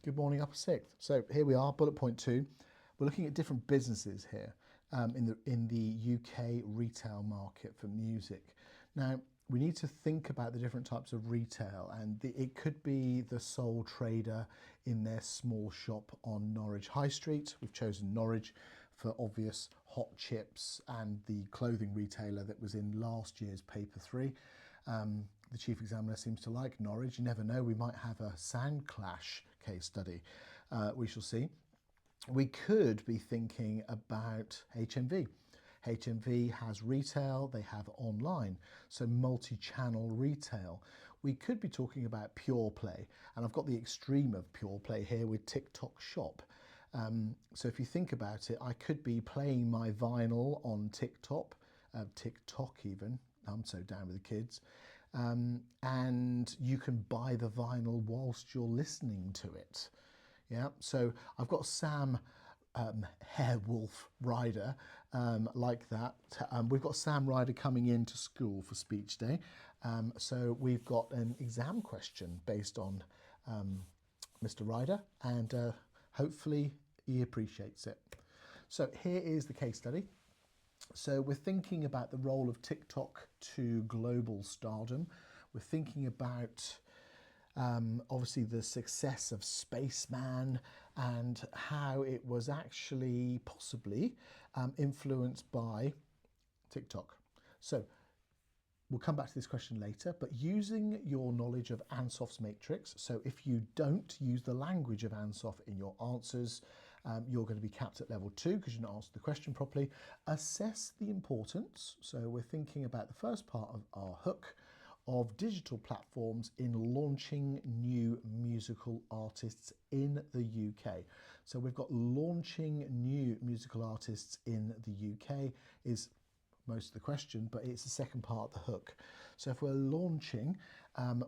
Good morning, Upper Sixth. So here we are, bullet point 2. We're looking at different businesses here in the UK retail market for music. Now, we need to think about the different types of retail, and it could be the sole trader in their small shop on Norwich High Street. We've chosen Norwich for obvious hot chips, and the clothing retailer that was in last year's paper 3. The chief examiner seems to like Norwich. You never know, we might have a sound clash case study. We shall see. We could be thinking about HMV. HMV has retail, they have online, so multi-channel retail. We could be talking about pure play, and I've got the extreme of pure play here with TikTok Shop. So if you think about it, I could be playing my vinyl on TikTok even. I'm so down with the kids. And you can buy the vinyl whilst you're listening to it. Yeah, so I've got Sam Hairwolf Ryder like that. We've got Sam Ryder coming into school for speech day. So we've got an exam question based on Mr. Ryder, and hopefully he appreciates it. So here is the case study. So we're thinking about the role of TikTok to global stardom. We're thinking about obviously the success of Spaceman and how it was actually possibly influenced by TikTok. So we'll come back to this question later, but using your knowledge of Ansoff's Matrix, so if you don't use the language of Ansoff in your answers, you're going to be capped at level 2 because you didn't answer the question properly. Assess the importance. So we're thinking about the first part of our hook of digital platforms in launching new musical artists in the UK. So we've got launching new musical artists in the UK is most of the question, but it's the second part of the hook. So if we're launching,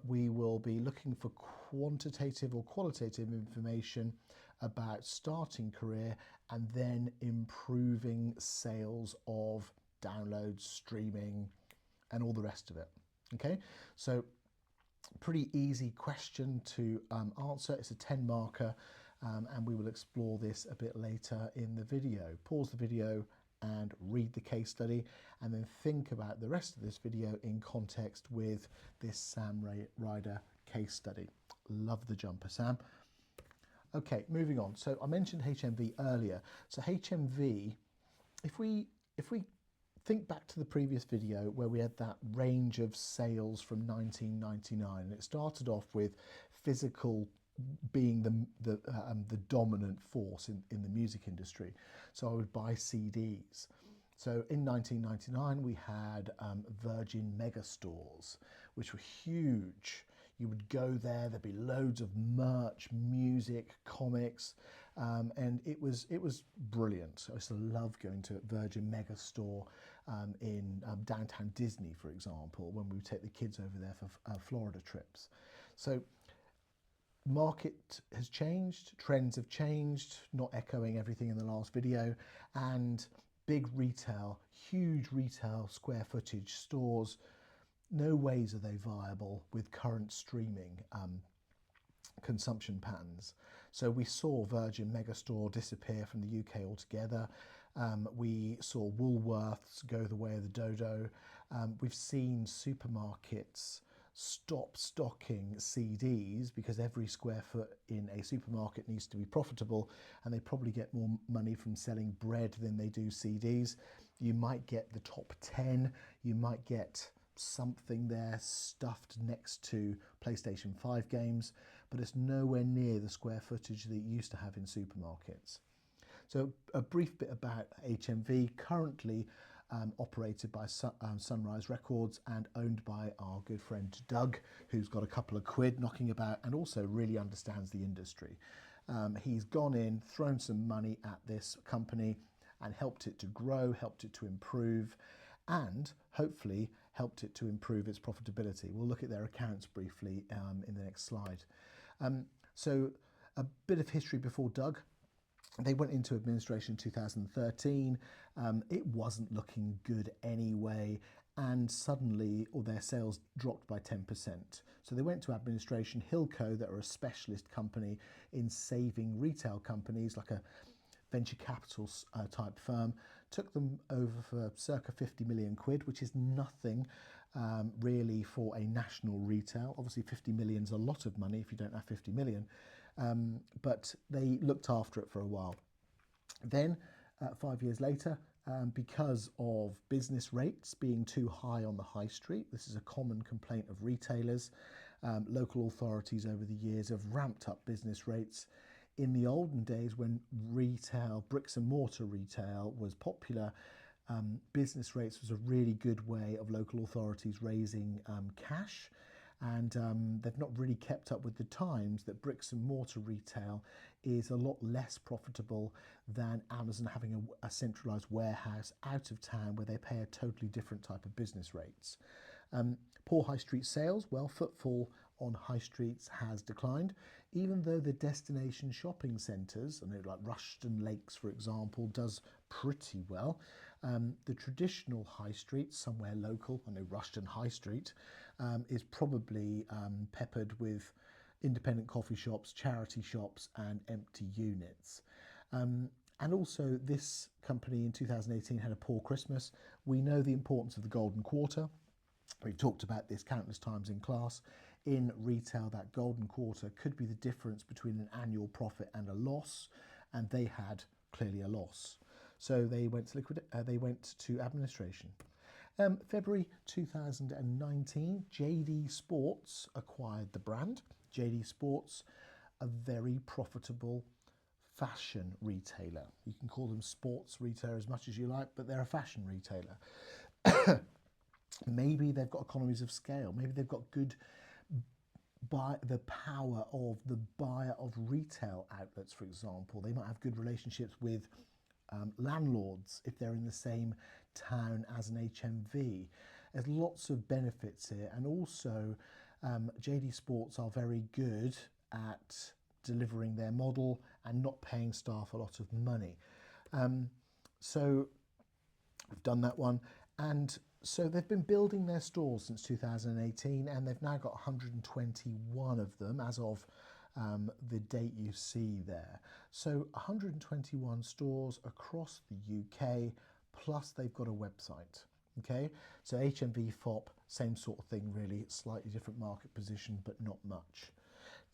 we will be looking for quantitative or qualitative information about starting career and then improving sales of downloads, streaming, and all the rest of it. Okay, so pretty easy question to answer. It's a 10 marker, and we will explore this a bit later in the video. Pause the video and read the case study, and then think about the rest of this video in context with this Sam Ryder case study. Love the jumper, Sam. Okay, moving on. So I mentioned HMV earlier. So HMV, if we think back to the previous video where we had that range of sales from 1999, and it started off with physical being the dominant force in the music industry. So I would buy CDs. So in 1999 we had Virgin Megastores, which were huge. You would go there, there'd be loads of merch, music, comics, and it was brilliant. I used to love going to Virgin Megastore in downtown Disney, for example, when we would take the kids over there for Florida trips. So market has changed, trends have changed, not echoing everything in the last video, and big retail, huge retail square footage stores, no ways are they viable with current streaming consumption patterns. So we saw Virgin Megastore disappear from the UK altogether. We saw Woolworths go the way of the dodo. We've seen supermarkets stop stocking CDs because every square foot in a supermarket needs to be profitable, and they probably get more money from selling bread than they do CDs. You might get the top 10, you might get something there stuffed next to PlayStation 5 games, but it's nowhere near the square footage that you used to have in supermarkets. So a brief bit about HMV, currently operated by Sunrise Records and owned by our good friend Doug, who's got a couple of quid knocking about and also really understands the industry. He's gone in, thrown some money at this company and helped it to grow, helped it to improve, and hopefully helped it to improve its profitability. We'll look at their accounts briefly in the next slide. So a bit of history before Doug. They went into administration in 2013. It wasn't looking good anyway, and suddenly all their sales dropped by 10%. So they went to administration. Hilco, that are a specialist company in saving retail companies, like a venture capital type firm, took them over for circa 50 million quid, which is nothing really for a national retail. Obviously 50 million is a lot of money if you don't have 50 million, but they looked after it for a while. Then 5 years later, because of business rates being too high on the high street, this is a common complaint of retailers, local authorities over the years have ramped up business rates. In the olden days, when retail, bricks and mortar retail was popular, business rates was a really good way of local authorities raising cash, and they've not really kept up with the times that bricks and mortar retail is a lot less profitable than Amazon having a centralised warehouse out of town where they pay a totally different type of business rates. Poor high street sales, well, footfall on high streets has declined, even though the destination shopping centres, I know like Rushton Lakes, for example, does pretty well. The traditional high street, somewhere local, I know Rushton High Street, is probably peppered with independent coffee shops, charity shops and empty units. And also this company in 2018 had a poor Christmas. We know the importance of the golden quarter. We've talked about this countless times in class. In retail, that golden quarter could be the difference between an annual profit and a loss, and they had clearly a loss. So they went to administration. February 2019, JD Sports acquired the brand. JD Sports, a very profitable fashion retailer. You can call them sports retailer as much as you like, but they're a fashion retailer. Maybe they've got economies of scale. Maybe they've got good the power of the buyer of retail outlets, for example. They might have good relationships with landlords if they're in the same town as an HMV. There's lots of benefits here, and also JD Sports are very good at delivering their model and not paying staff a lot of money. So we've done that one, and so they've been building their stores since 2018, and they've now got 121 of them as of the date you see there. So 121 stores across the UK, plus they've got a website. Okay, so HMV, Fopp, same sort of thing really, slightly different market position, but not much.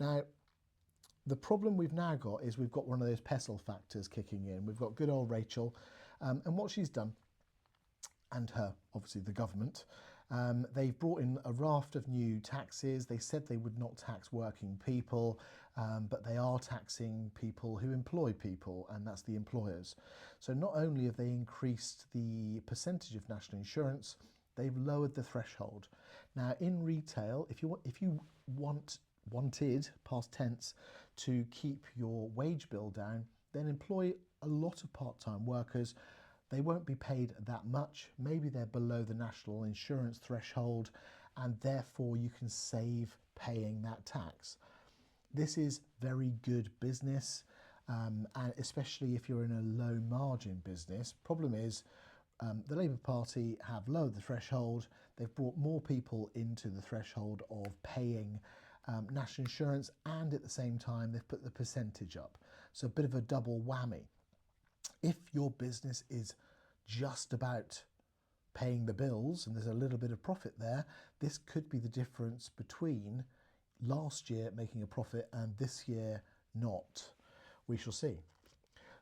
Now, the problem we've now got is we've got one of those pestle factors kicking in. We've got good old Rachel, and what she's done, and her, obviously the government, they've brought in a raft of new taxes. They said they would not tax working people, but they are taxing people who employ people, and that's the employers. So not only have they increased the percentage of national insurance, they've lowered the threshold. Now in retail, if you wanted, past tense, to keep your wage bill down, then employ a lot of part-time workers. They won't be paid that much. Maybe they're below the national insurance threshold, and therefore you can save paying that tax. This is very good business, and especially if you're in a low margin business. Problem is, the Labour Party have lowered the threshold. They've brought more people into the threshold of paying national insurance, and at the same time they've put the percentage up. So a bit of a double whammy. If your business is just about paying the bills and there's a little bit of profit there, this could be the difference between last year making a profit and this year not. We shall see.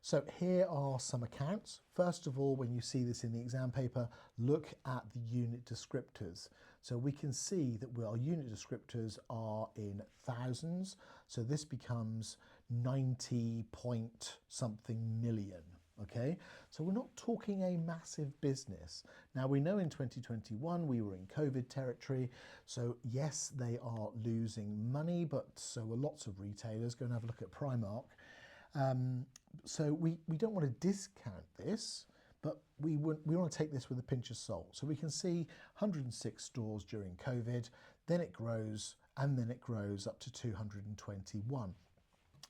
So here are some accounts. First of all, when you see this in the exam paper, look at the unit descriptors. So we can see that our unit descriptors are in thousands. So this becomes 90 point something million. Okay, so we're not talking a massive business. Now we know in 2021 we were in COVID territory, so yes, they are losing money, but so are lots of retailers. Go and have a look at Primark. So we don't want to discount this, but we want to take this with a pinch of salt. So we can see 106 stores during COVID, then it grows, and then it grows up to 221.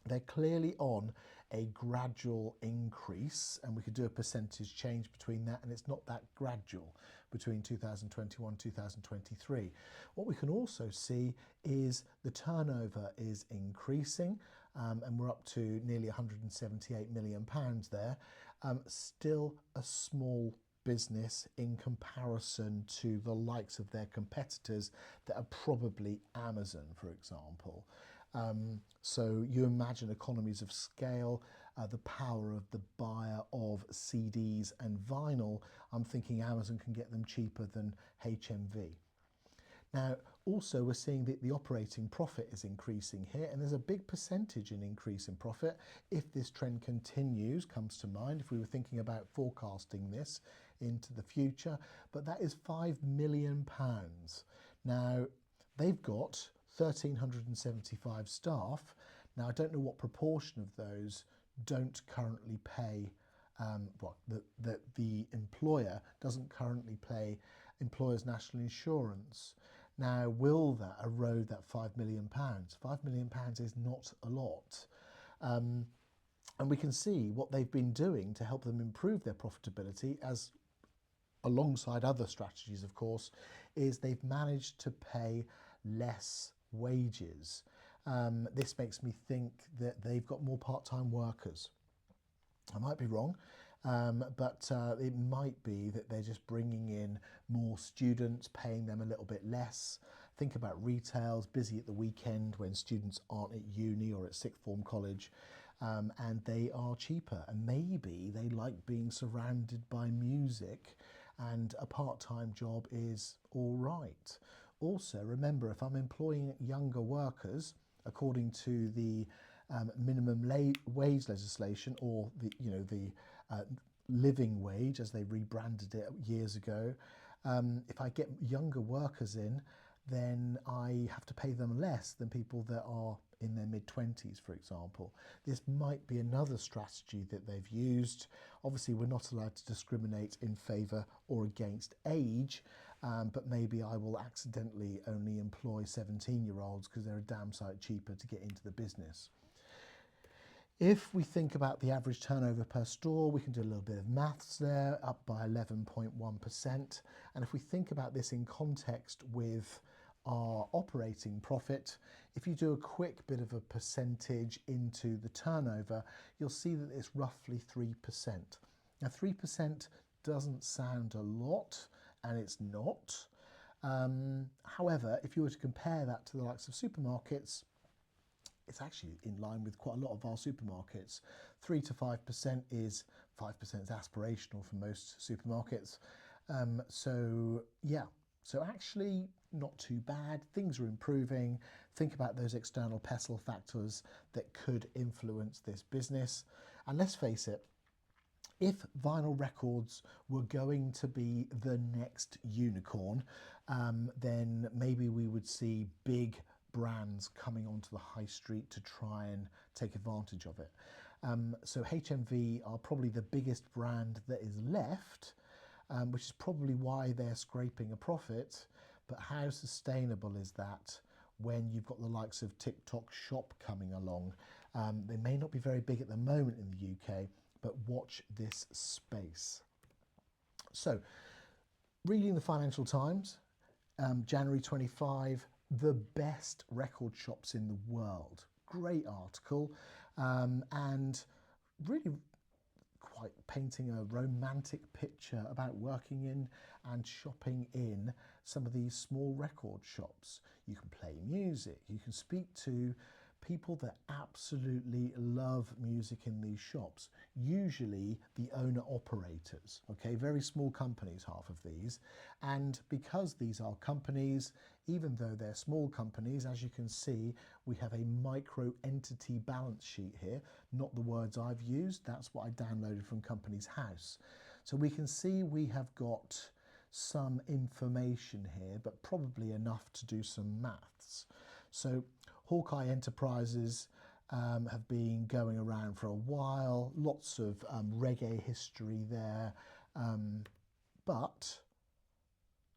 They're clearly on a gradual increase, and we could do a percentage change between that, and it's not that gradual. between 2021 and 2023. What we can also see is the turnover is increasing, and we're up to nearly £178 million there. Still a small business in comparison to the likes of their competitors that are probably Amazon, for example. So you imagine economies of scale, the power of the buyer of CDs and vinyl. I'm thinking Amazon can get them cheaper than HMV. Now, also we're seeing that the operating profit is increasing here, and there's a big percentage in increase in profit if this trend continues, comes to mind, if we were thinking about forecasting this into the future, but that is £5 million. Now, they've got 1,375 staff. Now, I don't know what proportion of those don't currently pay, the employer doesn't currently pay employers' national insurance. Now, will that erode that £5 million? £5 million is not a lot. And we can see what they've been doing to help them improve their profitability, as alongside other strategies, of course, is they've managed to pay less wages. This makes me think that they've got more part-time workers. I might be wrong, but it might be that they're just bringing in more students, paying them a little bit less. Think about retails, busy at the weekend when students aren't at uni or at sixth form college, and they are cheaper. And maybe they like being surrounded by music, and a part-time job is all right. Also, remember, if I'm employing younger workers, according to the minimum wage legislation, or the living wage, as they rebranded it years ago, if I get younger workers in, then I have to pay them less than people that are in their mid-20s, for example. This might be another strategy that they've used. Obviously, we're not allowed to discriminate in favour or against age, but maybe I will accidentally only employ 17-year-olds because they're a damn sight cheaper to get into the business. If we think about the average turnover per store, we can do a little bit of maths there, up by 11.1%. And if we think about this in context with our operating profit, if you do a quick bit of a percentage into the turnover, you'll see that it's roughly 3%. Now, 3% doesn't sound a lot, and it's not. However, if you were to compare that to the likes of supermarkets, it's actually in line with quite a lot of our supermarkets. 3 to 5% is 5% is aspirational for most supermarkets. So actually not too bad. Things are improving. Think about those external pestle factors that could influence this business. And let's face it, if vinyl records were going to be the next unicorn, then maybe we would see big brands coming onto the high street to try and take advantage of it. So HMV are probably the biggest brand that is left, which is probably why they're scraping a profit. But how sustainable is that when you've got the likes of TikTok Shop coming along? They may not be very big at the moment in the UK, but watch this space. So, reading the Financial Times, January 25, the best record shops in the world. Great article, and really quite painting a romantic picture about working in and shopping in some of these small record shops. You can play music, you can speak to people that absolutely love music in these shops, usually the owner-operators, okay, very small companies, half of these. And because these are companies, even though they're small companies, as you can see, we have a micro entity balance sheet here, not the words I've used, that's what I downloaded from Companies House. So we can see we have got some information here, but probably enough to do some maths. So Hawkeye Enterprises have been going around for a while, lots of reggae history there, but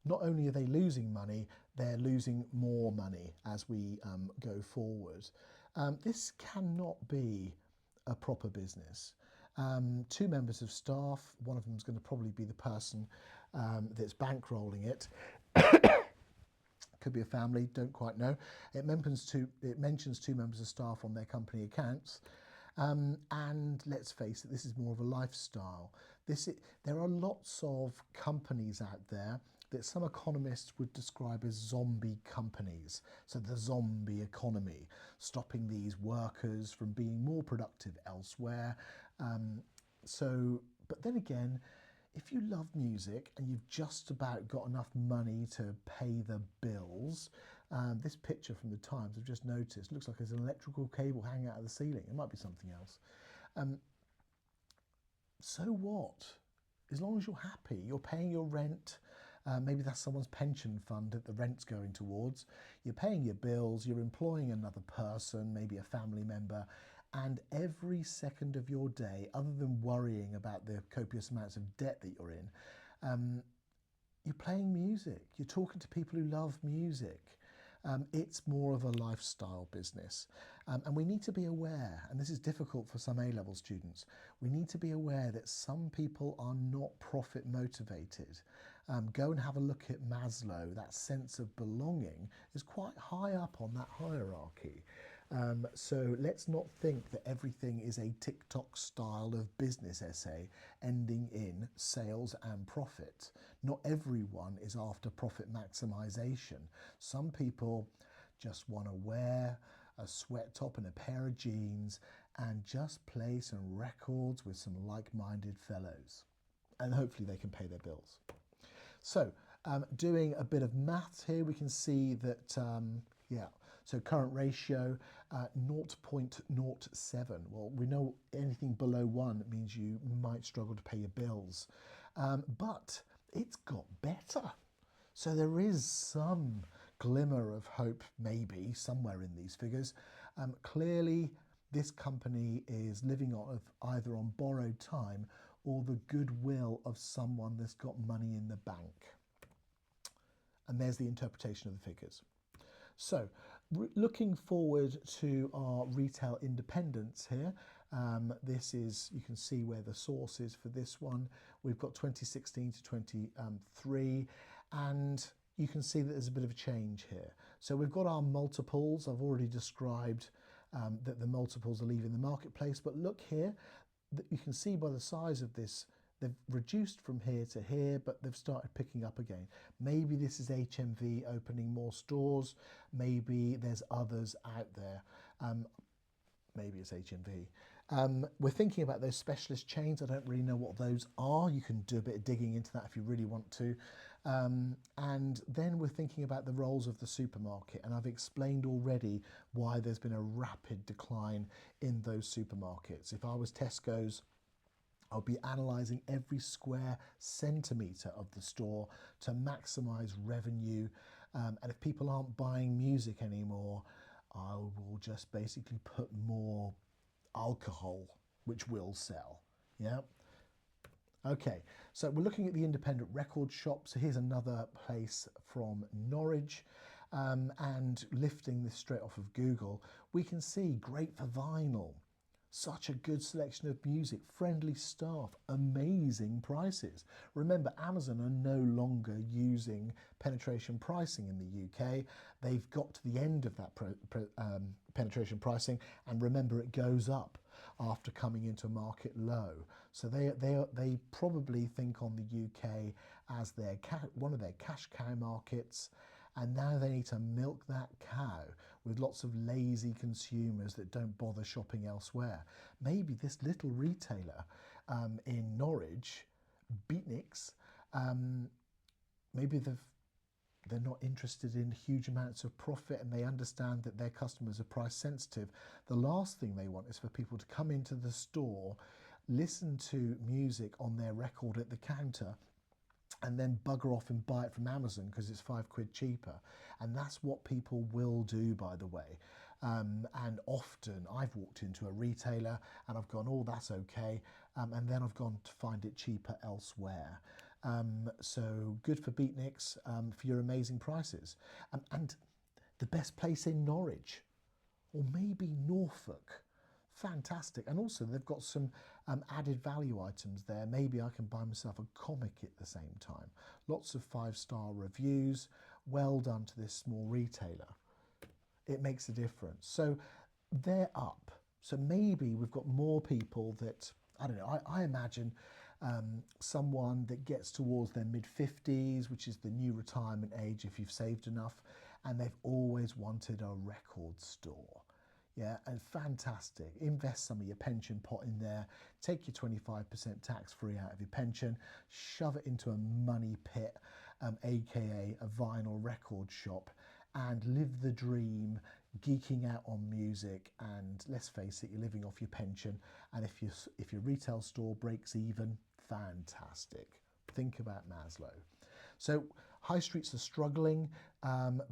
not only are they losing money, they're losing more money as we go forward. This cannot be a proper business. 2 members of staff, one of them is going to probably be the person that's bankrolling it. Could be a family, don't quite know. It mentions two members of staff on their company accounts. And let's face it, this is more of a lifestyle. There are lots of companies out there that some economists would describe as zombie companies. So the zombie economy, stopping these workers from being more productive elsewhere. But then again, if you love music and you've just about got enough money to pay the bills, this picture from the Times I've just noticed looks like there's an electrical cable hanging out of the ceiling. It might be something else. So what? As long as you're happy, you're paying your rent. Maybe that's someone's pension fund that the rent's going towards. You're paying your bills, you're employing another person, maybe a family member, and every second of your day, other than worrying about the copious amounts of debt that you're in, you're playing music, you're talking to people who love music. It's more of a lifestyle business. And we need to be aware, and this is difficult for some A-level students, we need to be aware that some people are not profit motivated. Go and have a look at Maslow. That sense of belonging is quite high up on that hierarchy. So let's not think that everything is a TikTok style of business essay ending in sales and profit. Not everyone is after profit maximization. Some people just want to wear a sweat top and a pair of jeans and just play some records with some like-minded fellows. And hopefully they can pay their bills. So doing a bit of maths here, we can see that, so current ratio, 0.07. Well, we know anything below 1 means you might struggle to pay your bills. But it's got better. So there is some glimmer of hope, maybe, somewhere in these figures. Clearly, this company is living either on borrowed time or the goodwill of someone that's got money in the bank. And there's the interpretation of the figures. So, looking forward to our retail independence here, this is, you can see where the source is for this one. We've got 2016 to 23, and you can see that there's a bit of a change here. So we've got our multiples. I've already described that the multiples are leaving the marketplace, but look here, that you can see by the size of this, they've reduced from here to here, but they've started picking up again. Maybe this is HMV opening more stores. Maybe there's others out there. Maybe it's HMV. We're thinking about those specialist chains. I don't really know what those are. You can do a bit of digging into that if you really want to. And then we're thinking about the roles of the supermarket. And I've explained already why there's been a rapid decline in those supermarkets. If I was Tesco's, I'll be analysing every square centimetre of the store to maximise revenue. And if people aren't buying music anymore, I will just basically put more alcohol, which will sell. Yeah. Okay, so we're looking at the independent record shop. So here's another place from Norwich. And lifting this straight off of Google, we can see great for vinyl. Such a good selection of music, friendly staff, amazing prices. Remember, Amazon are no longer using penetration pricing in the UK. They've got to the end of that penetration pricing, and remember, it goes up after coming into a market low. So they probably think on the UK as one of their cash cow markets, and now they need to milk that cow with lots of lazy consumers that don't bother shopping elsewhere. Maybe this little retailer in Norwich, Beatniks, maybe they're not interested in huge amounts of profit, and they understand that their customers are price sensitive. The last thing they want is for people to come into the store, listen to music on their record at the counter, and then bugger off and buy it from Amazon because it's £5 cheaper. And that's what people will do, by the way. And often I've walked into a retailer and I've gone, oh, that's okay. And then I've gone to find it cheaper elsewhere. So good for Beatniks for your amazing prices. And the best place in Norwich, or maybe Norfolk, fantastic. And also they've got some added value items there. Maybe I can buy myself a comic at the same time. Lots of 5-star reviews. Well done to this small retailer. It makes a difference. So they're up. So maybe we've got more people that, I don't know, I imagine someone that gets towards their mid-50s, which is the new retirement age if you've saved enough, and they've always wanted a record store. Yeah, and fantastic. Invest some of your pension pot in there, take your 25% tax-free out of your pension, shove it into a money pit, aka a vinyl record shop, and live the dream, geeking out on music. And let's face it, you're living off your pension, and if your retail store breaks even, fantastic. Think about Maslow. So high streets are struggling,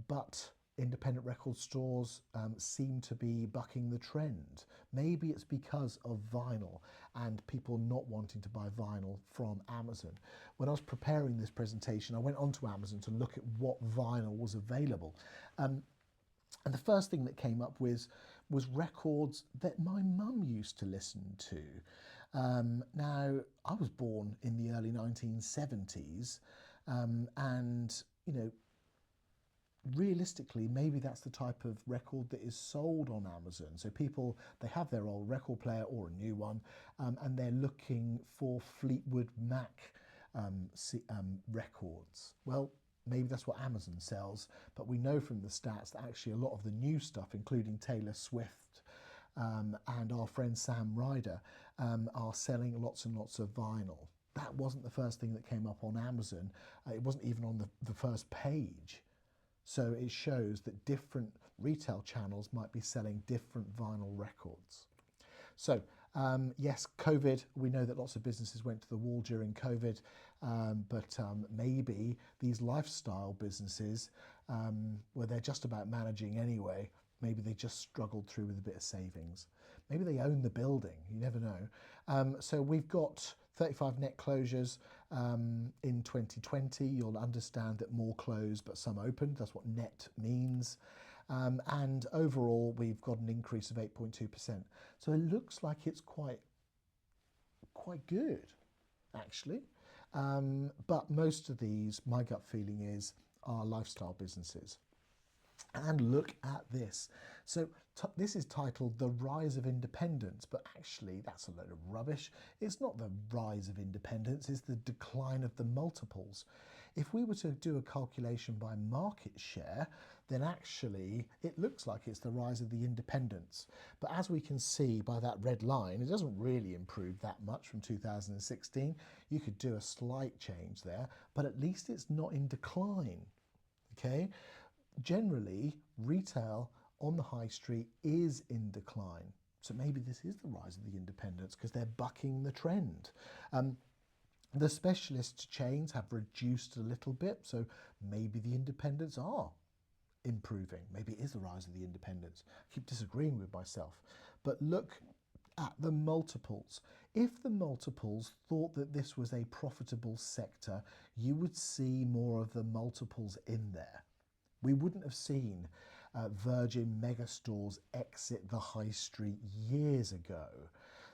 but independent record stores seem to be bucking the trend. Maybe it's because of vinyl and people not wanting to buy vinyl from Amazon. When I was preparing this presentation, I went onto Amazon to look at what vinyl was available. And the first thing that came up was records that my mum used to listen to. Now, I was born in the early 1970s, and, you know, realistically, maybe that's the type of record that is sold on Amazon. So people, they have their old record player or a new one, and they're looking for Fleetwood Mac records. Well, maybe that's what Amazon sells, but we know from the stats that actually a lot of the new stuff, including Taylor Swift and our friend Sam Ryder, are selling lots and lots of vinyl. That wasn't the first thing that came up on Amazon. It wasn't even on the first page. So it shows that different retail channels might be selling different vinyl records. So yes, COVID, we know that lots of businesses went to the wall during COVID, but maybe these lifestyle businesses, where they're just about managing anyway, maybe they just struggled through with a bit of savings. Maybe they own the building, you never know. So we've got 35 net closures in 2020. You'll understand that more closed but some opened. That's what net means. And overall, we've got an increase of 8.2%. So it looks like it's quite good, actually. But most of these, my gut feeling is, are lifestyle businesses. And look at this. So this is titled The Rise of Independence, but actually that's a load of rubbish. It's not the rise of independence, it's the decline of the multiples. If we were to do a calculation by market share, then actually it looks like it's the rise of the independents. But as we can see by that red line, it doesn't really improve that much from 2016. You could do a slight change there, but at least it's not in decline, okay? Generally, retail on the high street is in decline. So maybe this is the rise of the independents because they're bucking the trend. The specialist chains have reduced a little bit, so maybe the independents are improving. Maybe it is the rise of the independents. I keep disagreeing with myself. But look at the multiples. If the multiples thought that this was a profitable sector, you would see more of the multiples in there. We wouldn't have seen Virgin megastores exit the high street years ago.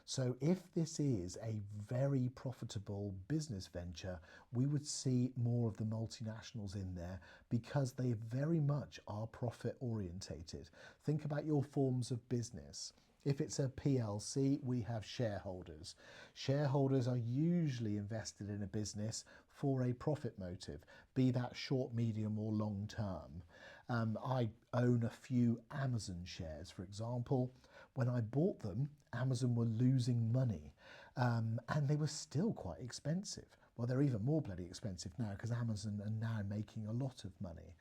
So if this is a very profitable business venture, we would see more of the multinationals in there because they very much are profit orientated. Think about your forms of business. If it's a PLC, we have shareholders. Shareholders are usually invested in a business for a profit motive, be that short, medium or long term. I own a few Amazon shares, for example. When I bought them, Amazon were losing money and they were still quite expensive. Well, they're even more bloody expensive now because Amazon are now making a lot of money.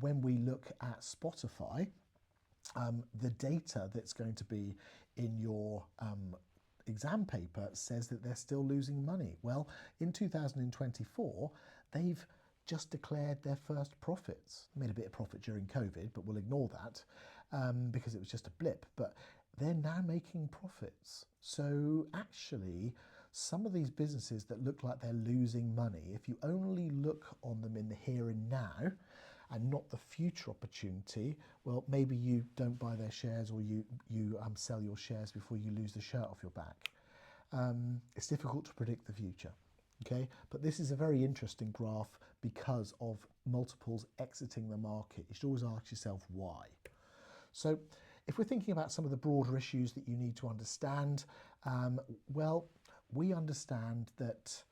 When we look at Spotify, the data that's going to be in your exam paper says that they're still losing money. Well, in 2024, they've just declared their first profits. Made a bit of profit during COVID, but we'll ignore that because it was just a blip. But they're now making profits. So actually, some of these businesses that look like they're losing money, if you only look on them in the here and now, and not the future opportunity, well, maybe you don't buy their shares, or you sell your shares before you lose the shirt off your back. It's difficult to predict the future. Okay, but this is a very interesting graph because of multiples exiting the market. You should always ask yourself why. So if we're thinking about some of the broader issues that you need to understand, well, we understand that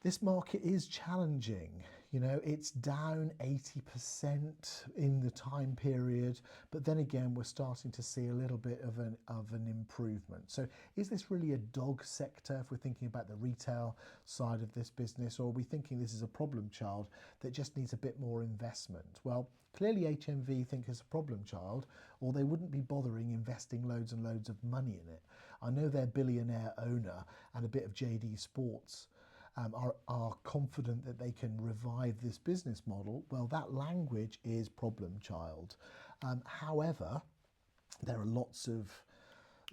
this market is challenging. You know, it's down 80% in the time period, but then again, we're starting to see a little bit of an improvement. So is this really a dog sector if we're thinking about the retail side of this business, or are we thinking this is a problem child that just needs a bit more investment? Well, clearly HMV think it's a problem child, or they wouldn't be bothering investing loads and loads of money in it. I know their billionaire owner and a bit of JD Sports are confident that they can revive this business model. Well, that language is problem child. However, there are lots of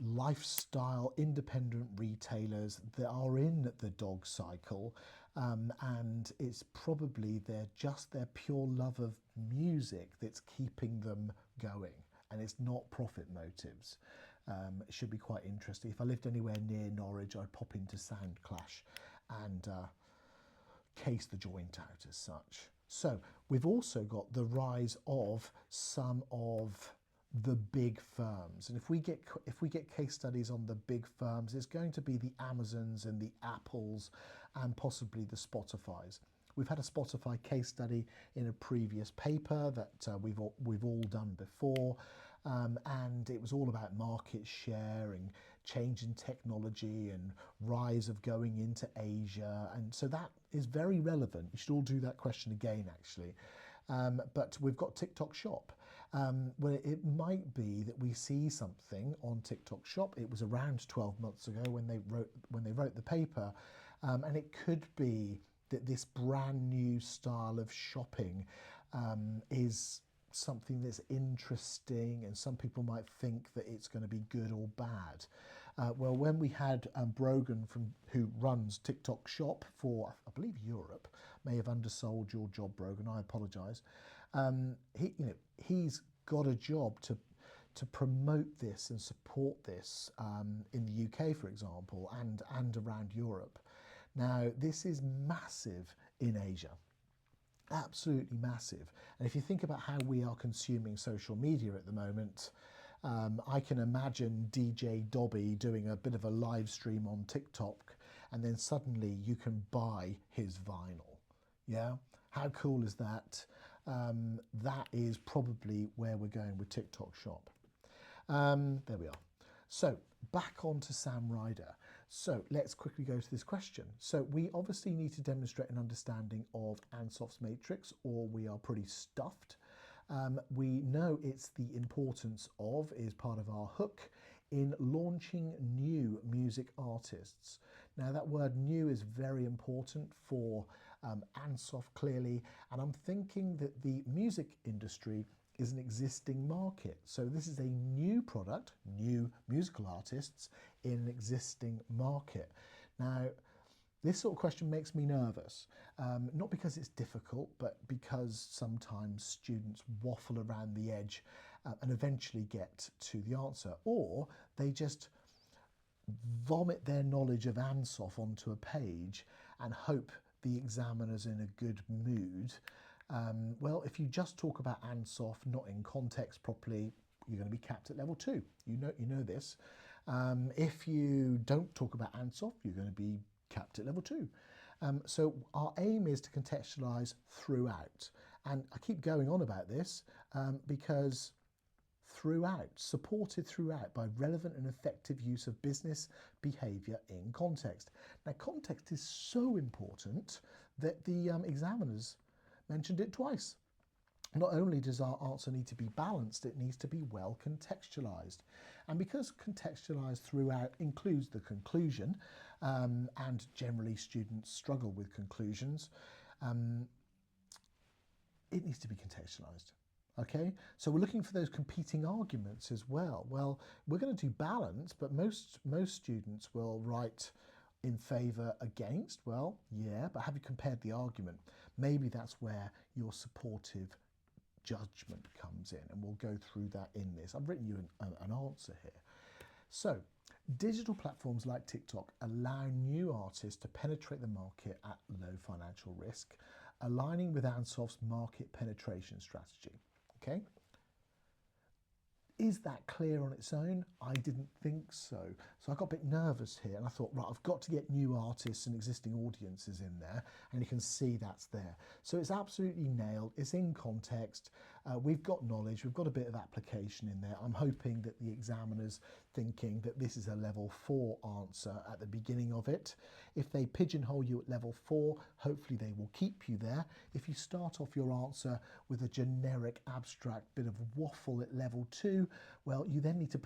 lifestyle independent retailers that are in the dog cycle, and it's probably their pure love of music that's keeping them going, and it's not profit motives. It should be quite interesting. If I lived anywhere near Norwich, I'd pop into Sound Clash and case the joint out as such. So we've also got the rise of some of the big firms, and if we get case studies on the big firms, it's going to be the Amazons and the Apples and possibly the Spotifys. We've had a Spotify case study in a previous paper that we've all done before, and it was all about market share and change in technology and rise of going into Asia, and so that is very relevant. You should all do that question again, actually. But we've got TikTok Shop. Well, it might be that we see something on TikTok Shop. It was around 12 months ago when they wrote the paper, and it could be that this brand new style of shopping is something that's interesting, and some people might think that it's going to be good or bad. Well, when we had Brogan who runs TikTok Shop for, I believe, Europe, may have undersold your job, Brogan. I apologise. He's got a job to promote this and support this in the UK, for example, and around Europe. Now, this is massive in Asia. Absolutely massive. And if you think about how we are consuming social media at the moment, I can imagine DJ Dobby doing a bit of a live stream on TikTok, and then suddenly you can buy his vinyl. Yeah, how cool is that? That is probably where we're going with TikTok Shop. There we are. So back on to Sam Ryder. So let's quickly go to this question. So we obviously need to demonstrate an understanding of Ansoff's matrix, or we are pretty stuffed. We know it's the importance of is part of our hook in launching new music artists. Now that word new is very important for Ansoff, clearly, and I'm thinking that the music industry is an existing market. So this is a new product, new musical artists in an existing market. Now, this sort of question makes me nervous, not because it's difficult, but because sometimes students waffle around the edge and eventually get to the answer, or they just vomit their knowledge of Ansoff onto a page and hope the examiner's in a good mood. Well, if you just talk about Ansoff, not in context properly, you're going to be capped at level 2. You know this. If you don't talk about Ansoff, you're going to be capped at level 2. So our aim is to contextualise throughout. And I keep going on about this because throughout, supported throughout by relevant and effective use of business behaviour in context. Now, context is so important that the examiners mentioned it twice. Not only does our answer need to be balanced, it needs to be well contextualised. And because contextualised throughout includes the conclusion, and generally students struggle with conclusions, it needs to be contextualised. Okay, so we're looking for those competing arguments as well. Well, we're going to do balance, but most students will write In favour, against? Well, yeah, but have you compared the argument? Maybe that's where your supportive judgment comes in, and we'll go through that in this. I've written you an answer here. So, digital platforms like TikTok allow new artists to penetrate the market at low financial risk, aligning with Ansoff's market penetration strategy. Okay? Is that clear on its own? I didn't think so. So I got a bit nervous here and I thought, right, I've got to get new artists and existing audiences in there, and you can see that's there. So it's absolutely nailed, it's in context, we've got knowledge, we've got a bit of application in there. I'm hoping that the examiner's thinking that this is a level 4 answer at the beginning of it. If they pigeonhole you at level 4, hopefully they will keep you there. If you start off your answer with a generic abstract bit of waffle at level 2, well, you then need to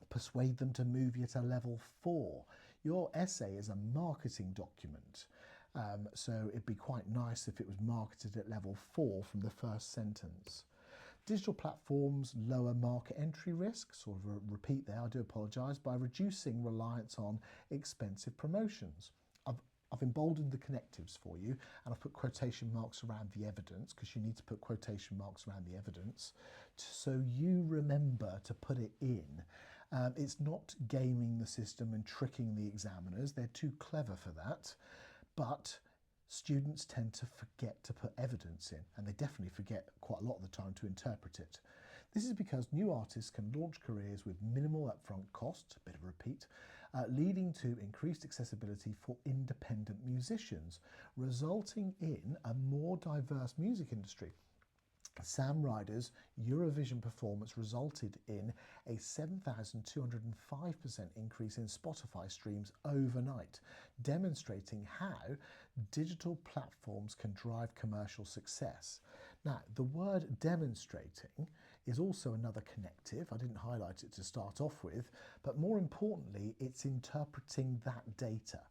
persuade them to move you to level 4. Your essay is a marketing document, so it'd be quite nice if it was marketed at level 4 from the first sentence. Digital platforms lower market entry risk, sort of a repeat there, I do apologise, by reducing reliance on expensive promotions. I've emboldened the connectives for you, and I've put quotation marks around the evidence, because you need to put quotation marks around the evidence, so you remember to put it in. It's not gaming the system and tricking the examiners, they're too clever for that, but students tend to forget to put evidence in, and they definitely forget quite a lot of the time to interpret it. This is because new artists can launch careers with minimal upfront cost, a bit of a repeat, leading to increased accessibility for independent musicians, resulting in a more diverse music industry. Sam Ryder's Eurovision performance resulted in a 7,205% increase in Spotify streams overnight, demonstrating how digital platforms can drive commercial success. Now, the word demonstrating is also another connective. I didn't highlight it to start off with, but more importantly, it's interpreting that data.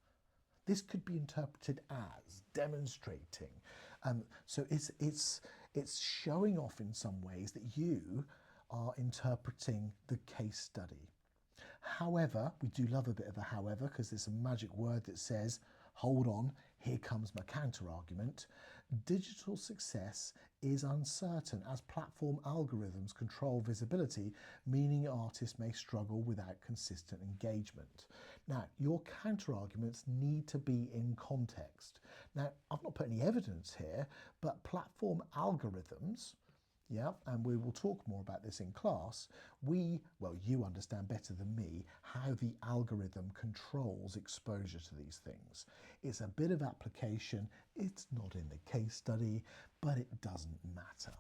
This could be interpreted as demonstrating. So it's showing off in some ways that you are interpreting the case study. However, we do love a bit of a however, because there's a magic word that says, hold on, here comes my counter argument. Digital success is uncertain as platform algorithms control visibility, meaning artists may struggle without consistent engagement. Now, your counter arguments need to be in context. Now, I've not put any evidence here, but platform algorithms, yeah, and we will talk more about this in class. You understand better than me how the algorithm controls exposure to these things. It's a bit of application, it's not in the case study, but it doesn't matter.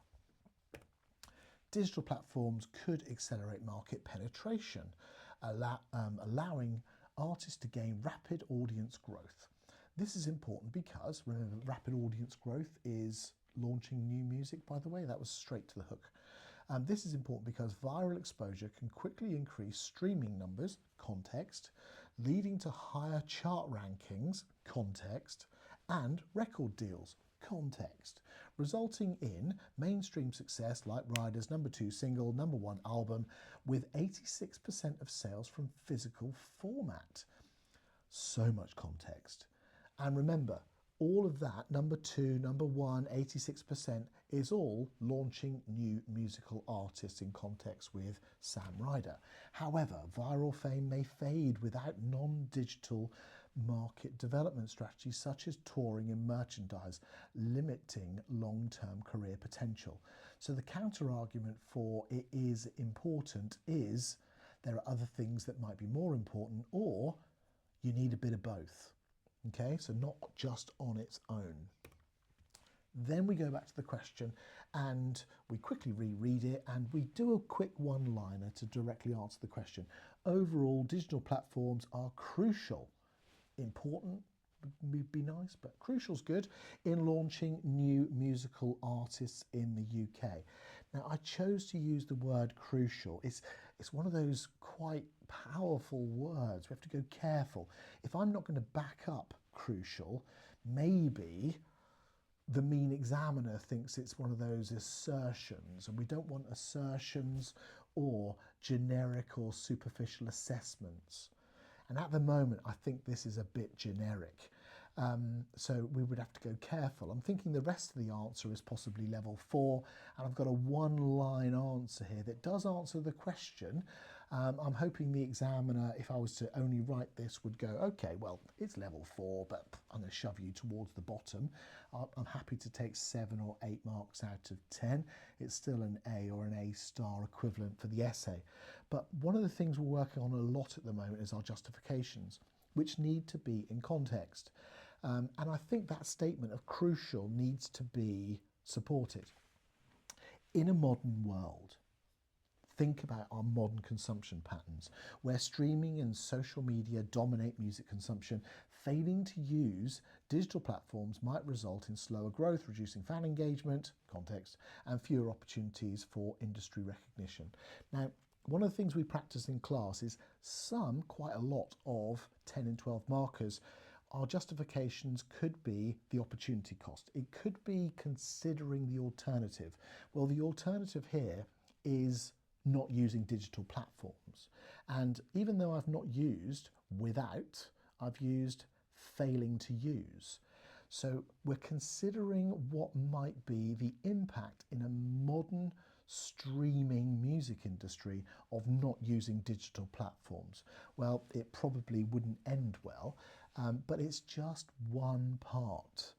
Digital platforms could accelerate market penetration, allowing artists to gain rapid audience growth. This is important because, remember, rapid audience growth is launching new music, by the way, that was straight to the hook. This is important because viral exposure can quickly increase streaming numbers, context, leading to higher chart rankings, context, and record deals, context, resulting in mainstream success like Ryder's #2 single, #1 album, with 86% of sales from physical format. So much context. And remember, all of that, #2, #1, 86%, is all launching new musical artists in context with Sam Ryder. However, viral fame may fade without non-digital market development strategies such as touring and merchandise, limiting long-term career potential. So the counter-argument for it is important is there are other things that might be more important, or you need a bit of both. Okay, so not just on its own. Then we go back to the question and we quickly reread it and we do a quick one-liner to directly answer the question. Overall, digital platforms are crucial. Important would be nice, but crucial's good in launching new musical artists in the UK. Now, I chose to use the word crucial. It's one of those quite powerful words. We have to go careful. If I'm not going to back up crucial, maybe the mean examiner thinks it's one of those assertions, and we don't want assertions or generic or superficial assessments. And at the moment, I think this is a bit generic. So we would have to go careful. I'm thinking the rest of the answer is possibly level 4, and I've got a one-line answer here that does answer the question. I'm hoping the examiner, if I was to only write this, would go, okay, well, it's level 4, but I'm going to shove you towards the bottom. I'm happy to take 7 or 8 marks out of 10. It's still an A or an A star equivalent for the essay. But one of the things we're working on a lot at the moment is our justifications, which need to be in context. And I think that statement of crucial needs to be supported. In a modern world, think about our modern consumption patterns, where streaming and social media dominate music consumption. Failing to use digital platforms might result in slower growth, reducing fan engagement, context, and fewer opportunities for industry recognition. Now, one of the things we practice in class is quite a lot of 10 and 12 markers. Our justifications could be the opportunity cost. It could be considering the alternative. Well, the alternative here is not using digital platforms. And even though I've not used without, I've used failing to use. So we're considering what might be the impact in a modern streaming music industry of not using digital platforms. Well, it probably wouldn't end well, but it's just one part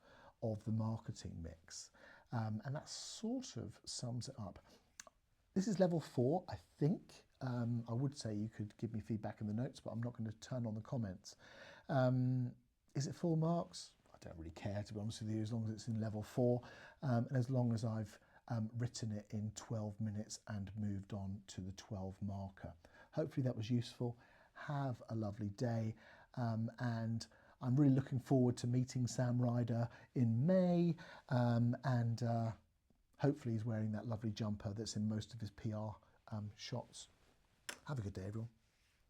of the marketing mix. And that sort of sums it up. This is level 4, I think. I would say you could give me feedback in the notes, but I'm not going to turn on the comments. Is it full marks? I don't really care, to be honest with you, as long as it's in level 4, and as long as I've written it in 12 minutes and moved on to the 12 marker. Hopefully that was useful. Have a lovely day, and I'm really looking forward to meeting Sam Ryder in May, and hopefully he's wearing that lovely jumper that's in most of his PR shots. Have a good day, everyone.